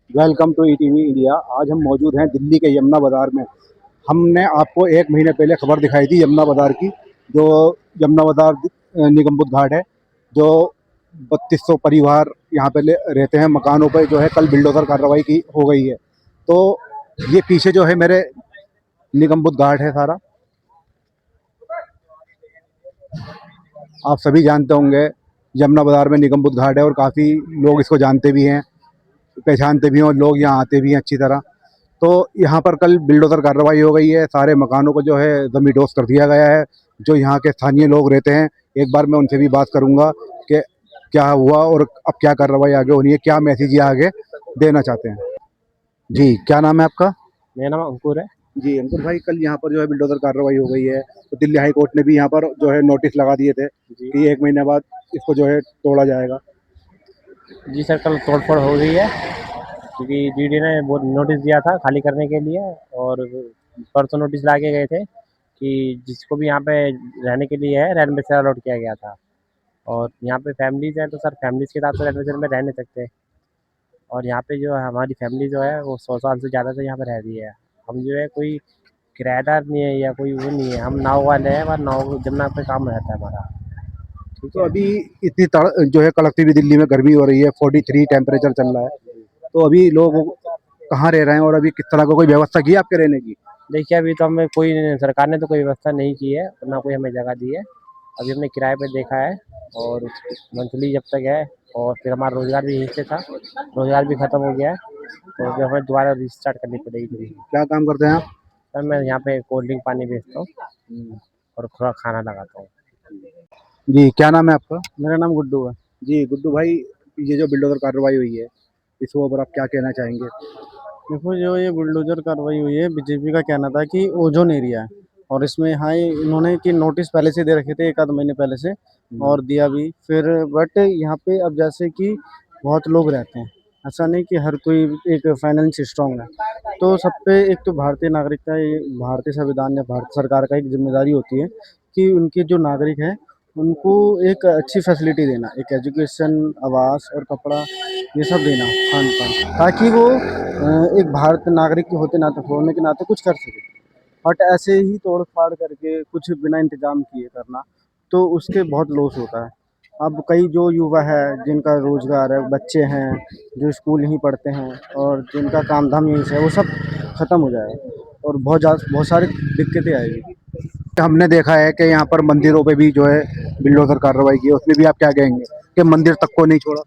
Welcome to ETV India. आज हम मौजूद हैं दिल्ली के यमुना बाज़ार में। हमने आपको एक महीने पहले खबर दिखाई थी यमुना बाज़ार की, जो यमुना बाज़ार निगम बुद्ध घाट है, जो 3200 परिवार यहाँ पे रहते हैं। मकानों पे जो है कल बिल्डोजर कार्रवाई की हो गई है। तो ये पीछे जो है मेरे निगम बुद्ध घाट है सारा, आप सभी जानते होंगे। यमुना बाज़ार में निगम बुद्ध घाट है और काफ़ी लोग इसको जानते भी हैं, पहचानते भी हैं और लोग यहाँ आते भी हैं अच्छी तरह। तो यहाँ पर कल बिल्डोजर कार्रवाई हो गई है, सारे मकानों को जो है ज़मींदोज़ कर दिया गया है। जो यहाँ के स्थानीय लोग रहते हैं, एक बार मैं उनसे भी बात करूँगा कि क्या हुआ और अब क्या कार्रवाई आगे होनी है, क्या मैसेज ये आगे देना चाहते हैं। जी, क्या नाम है आपका? मेरा नाम अंकुर है। जी अंकुर भाई, कल यहाँ पर जो है बिल्डोजर कार्रवाई हो गई है, तो दिल्ली हाई कोर्ट ने भी यहाँ पर जो है नोटिस लगा दिए थे जी। कि 1 महीने बाद इसको जो है तोड़ा जाएगा। जी सर, कल तोड़-फोड़ हो गई है क्योंकि डीडी ने वो नोटिस दिया था खाली करने के लिए और परसों नोटिस ला के गए थे कि जिसको भी यहाँ पे रहने के लिए है, रेंट बेचर अलॉट किया गया था। और यहाँ पे फैमिलीज़ हैं तो सर फैमिलीज़ के साथ तो रेंट बेचर में रह नहीं सकते। और यहाँ पे जो है हमारी फैमिली जो है वो 100 साल से ज़्यादा से यहाँ पे रह रही है। हम जो है कोई किराएदार नहीं है या कोई वो नहीं है, हम नाव वाले हैं, बस नाव जमुना पे काम रहता है हमारा। ठीक तो है? अभी इतनी जो है कड़कती हुई दिल्ली में गर्मी हो रही है, 43 टेम्परेचर चल रहा है, तो अभी लोग कहाँ रह रहे हैं और अभी किस तरह का कोई व्यवस्था की है आपके रहने की? देखिए, अभी तो हमें कोई सरकार ने तो कोई व्यवस्था नहीं की है, ना कोई हमें जगह दी है। अभी हमने किराए पे देखा है और मंथली जब तक है और फिर हमारा रोज़गार भी यहीं से था, रोज़गार भी ख़त्म हो गया है, तो फिर हमें दोबारा रीस्टार्ट करनी पड़ेगी ज़िंदगी। क्या काम करते हैं आप? सर मैं यहाँ पे कोल्ड ड्रिंक पानी बेचता हूँ और थोड़ा खाना लगाता हूँ। जी, क्या नाम है आपका? मेरा नाम गुड्डू है। जी गुड्डू भाई, ये जो बिल्डोजर कार्रवाई हुई है, इसके ऊपर आप क्या कहना चाहेंगे? देखो, जो ये बुलडोज़र कार्रवाई हुई है, बीजेपी का कहना था कि ओज़ोन एरिया है और इसमें हाँ, ये इन्होंने कि नोटिस पहले से दे रखे थे 1 आध महीने पहले से और दिया भी। फिर बट यहाँ पे अब जैसे कि बहुत लोग रहते हैं, ऐसा नहीं कि हर कोई एक फाइनेंस स्ट्रॉन्ग है। तो सब पे एक तो भारतीय नागरिकता, ये भारतीय संविधान या भारत सरकार का एक ज़िम्मेदारी होती है कि उनके जो नागरिक हैं, उनको एक अच्छी फैसिलिटी देना, एक एजुकेशन, आवास और कपड़ा ये सब देना, खान-पान, ताकि वो एक भारत नागरिक के होने के नाते कुछ कर सके। बट ऐसे ही तोड़-फाड़ करके कुछ बिना इंतज़ाम किए करना, तो उसके बहुत लॉस होता है। अब कई जो युवा है जिनका रोज़गार है, बच्चे हैं जो स्कूल यहीं पढ़ते हैं और जिनका काम-धाम यहीं से है, वो सब खत्म हो जाएगा और बहुत सारी दिक्कतें आएगी। हमने देखा है कि यहाँ पर मंदिरों पे भी जो है बिल्डोजर कार्रवाई की है, उसमें भी आप क्या कहेंगे कि मंदिर तक को नहीं छोड़ा?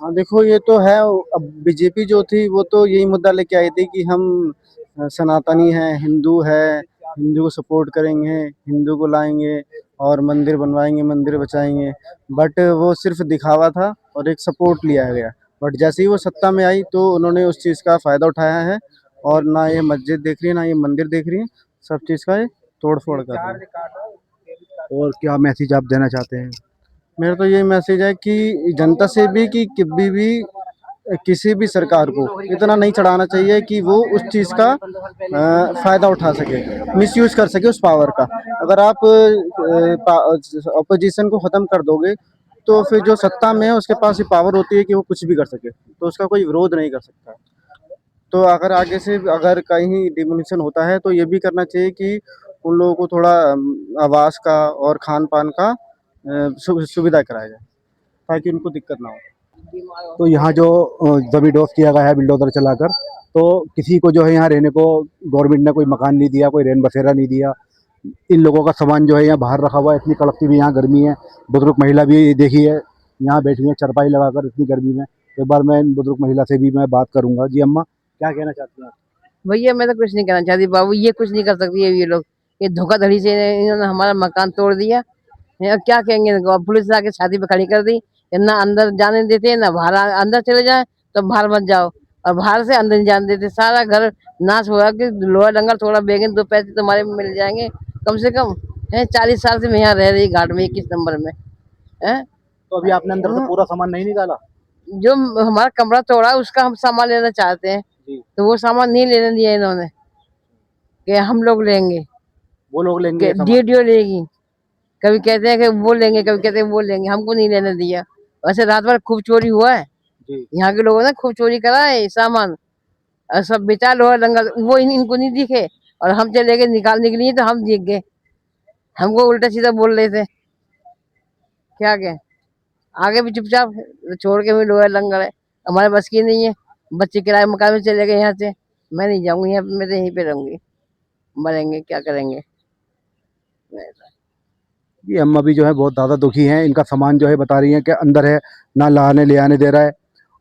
हाँ, देखो ये तो है। अब बीजेपी जो थी वो तो यही मुद्दा लेके आई थी कि हम सनातनी हैं, हिंदू है, हिंदू को सपोर्ट करेंगे, हिंदू को लाएँगे और मंदिर बनवाएँगे, मंदिर बचाएँगे। बट वो सिर्फ़ दिखावा था और एक सपोर्ट लिया गया। बट जैसे ही वो सत्ता में आई तो उन्होंने उस चीज़ का फ़ायदा उठाया है और ना ये मस्जिद देख रही है, ना ये मंदिर देख रही है, सब चीज़ का ये तोड़-फोड़ कर रही है। और क्या मैसेज आप देना चाहते हैं? मेरा तो यही मैसेज है कि जनता से भी कि कभी भी किसी भी सरकार को इतना नहीं चढ़ाना चाहिए कि वो उस चीज़ का फ़ायदा उठा सके, मिसयूज़ कर सके उस पावर का। अगर आप अपोज़िशन को ख़त्म कर दोगे, तो फिर जो सत्ता में है उसके पास ये पावर होती है कि वो कुछ भी कर सके, तो उसका कोई विरोध नहीं कर सकता। तो अगर आगे से अगर कहीं डिमोलिशन होता है, तो ये भी करना चाहिए कि उन लोगों को थोड़ा आवास का और खान-पान का सुविधा कराया जाए, ताकि उनको दिक्कत ना हो। तो यहाँ जो ज़मींदोज़ किया गया है बिल्डोजर चलाकर, तो किसी को जो है यहाँ रहने को गवर्नमेंट ने कोई मकान नहीं दिया, कोई रैन बसेरा नहीं दिया। इन लोगों का सामान जो है यहाँ बाहर रखा हुआ है, इतनी कड़कती भी यहाँ गर्मी है। बुजुर्ग महिला भी देखी है यहाँ बैठी है चारपाई लगाकर इतनी गर्मी में। एक बार मैं इन बुजुर्ग महिला से भी मैं बात करूंगा। जी अम्मा, क्या कहना चाहती हैं आप? भैया मैं तो कुछ नहीं कहना चाहती बाबू, ये कुछ नहीं कर सकती है ये लोग। ये धोखाधड़ी से इन्होंने हमारा मकान तोड़ दिया है। अब क्या कहेंगे इनको? अब पुलिस आके छाती पे खड़ी कर दी, ना अंदर जाने देते ना बाहर। अंदर चले जाए तो बाहर मत जाओ और बाहर से अंदर नहीं जाने देते। सारा घर नाश हो रहा कि लोहा डंगर थोड़ा बेगे, 2 पैसे तुम्हारे मिल जाएंगे कम से कम। है 40 साल से मैं यहाँ रह रही घाट में 21 नंबर में है। तो अभी आपने अंदर से पूरा सामान नहीं निकाला? जो हमारा कमरा तोड़ा उसका हम सामान लेना चाहते हैं, जी, तो वो सामान नहीं लेने दिया इन्होंने कि हम लोग लेंगे, वो लोग लेंगे कि ये सामान। डीओ लेगी। कभी कहते हैं कि वो लेंगे, कभी कहते हैं वो लेंगे, हमको नहीं लेने दिया। वैसे रात भर खूब चोरी हुआ है। जी। यहाँ के लोगों ने खूब चोरी करा है सामान और सब बेचा लो लंगर, वो इनको नहीं दिखे और हम चले गए निकालने के लिए तो हम दिख गए, हमको उल्टा सीधा बोल रहे थे, क्या कहें। आगे भी चुपचाप छोड़ के भी लोहा लंगर है, हमारे बस की नहीं है। बच्चे किराए मकान में चले गए यहाँ से, मैं नहीं जाऊंगी यहाँ पे, मैं तो यहीं पे रहूंगी, मरेंगे क्या करेंगे। ये अम्मा भी जो है बहुत ज़्यादा दुखी हैं, इनका सामान जो है बता रही हैं कि अंदर है, ना लाने ले आने दे रहा है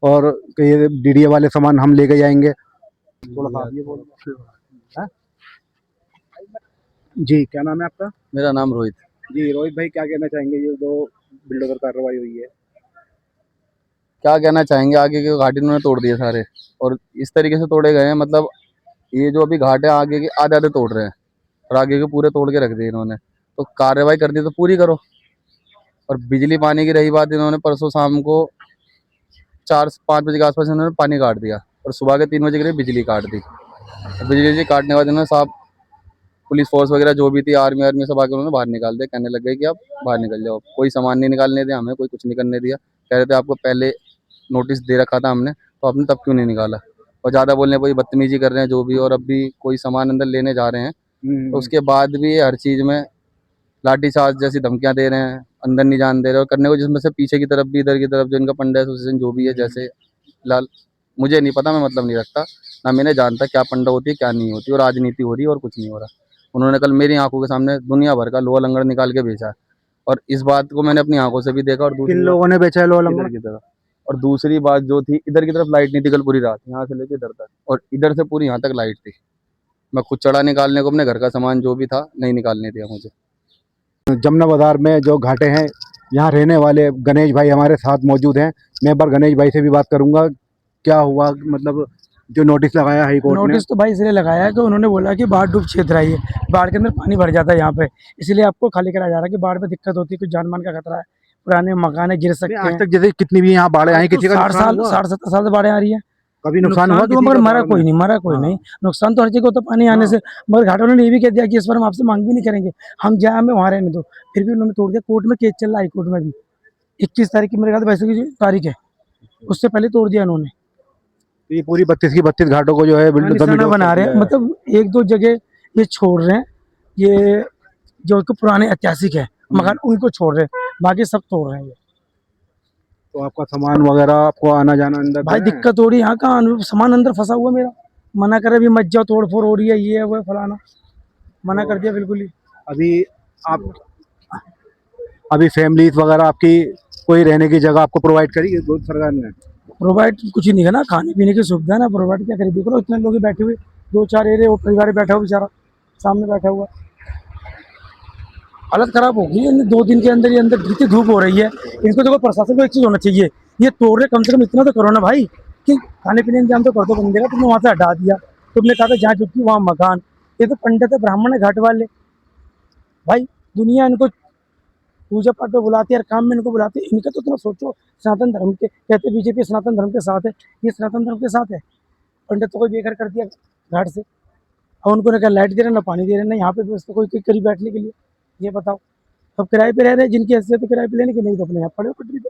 और ये डीडीए वाले सामान हम लेके जाएंगे। थोड़ा सा आप ये बोलो। हाँ? जी, क्या नाम है आपका? मेरा नाम रोहित। जी रोहित भाई, क्या कहना चाहेंगे ये जो बिल्डोजर कार्रवाई हुई है? क्या कहना चाहेंगे, आगे के घाट इन्होंने तोड़ दिए सारे और इस तरीके से तोड़े गए हैं, मतलब ये जो अभी घाट है आगे के आधे आधे तोड़ रहे हैं और आगे के पूरे तोड़ के रख दिए इन्होंने। तो कार्रवाई कर दी तो पूरी करो। और बिजली पानी की रही बात, इन्होंने परसों शाम को 4-5 बजे के आसपास इन्होंने पानी काट दिया और सुबह के 3 बजे के लिए बिजली काट दी। और बिजली काटने के बाद इन्होंने साफ पुलिस फोर्स वगैरह जो भी थी, आर्मी आर्मी सब आके उन्होंने बाहर निकाल दिया, कहने लग गए कि आप बाहर निकल जाओ। कोई सामान नहीं निकालने दिया हमें, कोई कुछ नहीं करने दिया। कह रहे थे आपको पहले नोटिस दे रखा था हमने, तो आपने तब क्यों नहीं निकाला। और ज़्यादा बोलने पर बदतमीजी कर रहे हैं जो भी, और अब भी कोई सामान अंदर लेने जा रहे हैं तो उसके बाद भी ये हर चीज़ में लाठीचार्ज जैसी धमकियां दे रहे हैं, अंदर नहीं जाने दे रहे और करने को, जिसमें से पीछे की तरफ भी इधर की तरफ जो इनका पंडा एसोसिएशन जो भी है, जैसे फिलहाल मुझे नहीं पता, मैं मतलब नहीं रखता ना, मैंने जानता क्या पंडा होती है क्या नहीं होती, और राजनीति हो रही है और कुछ नहीं हो रहा। उन्होंने कल मेरी आंखों के सामने दुनिया भर का लोहा लंगड़ निकाल के बेचा है और इस बात को मैंने अपनी आंखों से भी देखा। और किन दूसरी लोगों ने बेचा है लोहा बात लंगड़? इधर की तरफ, और दूसरी बात जो थी, इधर की तरफ लाइट नहीं थी कल पूरी रात, यहाँ से लेके इधर तक, और इधर से पूरी यहाँ तक लाइट थी। मैं खुद चढ़ा निकालने को, अपने घर का सामान जो भी था नहीं निकालने दिया मुझे। जमुना बाजार में जो घाटे हैं, यहाँ रहने वाले गणेश भाई हमारे साथ मौजूद हैं। मैं एक बार गणेश भाई से भी बात करूंगा, क्या हुआ, मतलब जो नोटिस लगाया हाई कोर्ट ने। नोटिस तो भाई इसलिए लगाया है कि उन्होंने बोला कि बाढ़ डूब क्षेत्र है, ये बाढ़ के अंदर पानी भर जाता है यहाँ पे, इसलिए आपको खाली कराया जा रहा है कि बाढ़ में दिक्कत होती है, कुछ जान मान का खतरा है, पुराने मकान गिर सकते आज हैं। तक जैसे कितनी भी यहाँ बाढ़ आई, किसी का 60 साल से बाढ़ें आ रही है, कभी नुकसान हुआ? तो मगर मरा कोई नहीं, मरा कोई हाँ। नहीं। नुकसान तो हर जगह होता पानी आने से, मगर घाटों ने ये भी कह दिया कि इस बार हम आपसे मांग भी नहीं करेंगे, हम जहाँ हमें वहाँ रहने दो। फिर भी उन्होंने तोड़ दिया, कोर्ट में केस चल रहा है, हाई कोर्ट में भी 21 तारीख की मेरे ख्याल से वैसे की तारीख है, उससे पहले तोड़ दिया इन्होंने। ये पूरी 32 की 32 घाटों को जो है निशाना बना रहे हैं, मतलब 1-2 जगह ये छोड़ रहे हैं, ये जो तो पुराने ऐतिहासिक है मकान उनको छोड़ रहे हैं, बाकी सब तोड़ रहे हैं ये। तो आपका सामान वगैरह, आपको आना जाना अंदर भाई दिक्कत हो रही है, यहाँ का सामान अंदर फंसा हुआ मेरा, मना करे भी मत जाओ, तोड़ फोड़ हो रही है, ये है वो है फलाना, मना कर दिया बिल्कुल ही। अभी आप अभी फैमिलीज वगैरह आपकी कोई रहने की जगह आपको प्रोवाइड करी है सरकार ने? प्रोवाइड कुछ ही नहीं है ना, खाने पीने की सुविधा है ना, प्रोवाइड क्या करें, देखो इतने लोग बैठे हुए, 2-4 एरिया वो परिवार बैठा हुआ बेचारा सामने बैठा हुआ, हालत खराब हो गई है। 2 दिन के अंदर ये अंदर जितनी धूप हो रही है, इनको देखो प्रशासन को एक चीज़ होना चाहिए, ये तोड़ रहे कम से कम इतना तो करो ना भाई, कि खाने पीने इंतजाम तो कर दो बंदे का, तुमने वहाँ से हटा दिया, तुमने कहा था जहाँ चुकी वहाँ मकान, ये तो पंडित है ब्राह्मण है घाट वाले, भाई दुनिया इनको पूजा पाठ में बुलाती है, हर काम में इनको बुलाती है, इनका तो थोड़ा सोचो। सनातन धर्म के कहते बीजेपी सनातन धर्म के साथ है, ये सनातन धर्म के साथ है। पंडित तो कोई बेघर कर दिया घाट से, और उनको ना लाइट दे रहे ना पानी दे रहे ना यहाँ पे व्यवस्था कोई करीब बैठने के लिए, ये बताओ। अब किराए पे रह रहे हैं, जिनकी हैसियत है किराए पे लेने की, नहीं तो अपने यहाँ पड़े पटरी पे।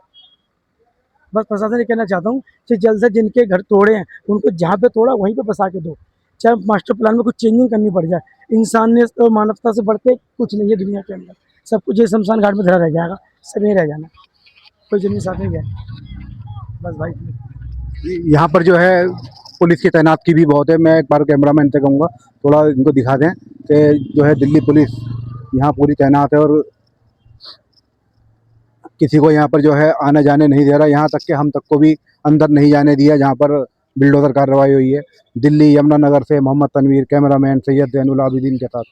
बस प्रशासन ये कहना चाहता हूँ कि जल्द से जिनके घर तोड़े हैं उनको जहाँ पे तोड़ा वहीं पे बसा के दो, चाहे मास्टर प्लान में कुछ चेंजिंग करनी पड़ जाए। इंसानियत और मानवता से बढ़ के कुछ नहीं है दुनिया के अंदर, सब कुछ ये शमशान घाट में धरा रह जाएगा, सब यहीं रह जाना, कोई जमीन साथ नहीं गया बस भाई। यहाँ पर जो है पुलिस की तैनात की भी बहुत है। मैं एक बार कैमरामैन से कहूँगा थोड़ा इनको दिखा दें कि जो है दिल्ली पुलिस यहाँ पूरी तैनात है और किसी को यहाँ पर जो है आने जाने नहीं दे रहा, यहाँ तक कि हम तक को भी अंदर नहीं जाने दिया जहाँ पर बिल्डोजर कार्रवाई हुई है। दिल्ली यमुनानगर से मोहम्मद तनवीर, कैमरामैन सैयद ज़ैनुल आबिदीन के साथ।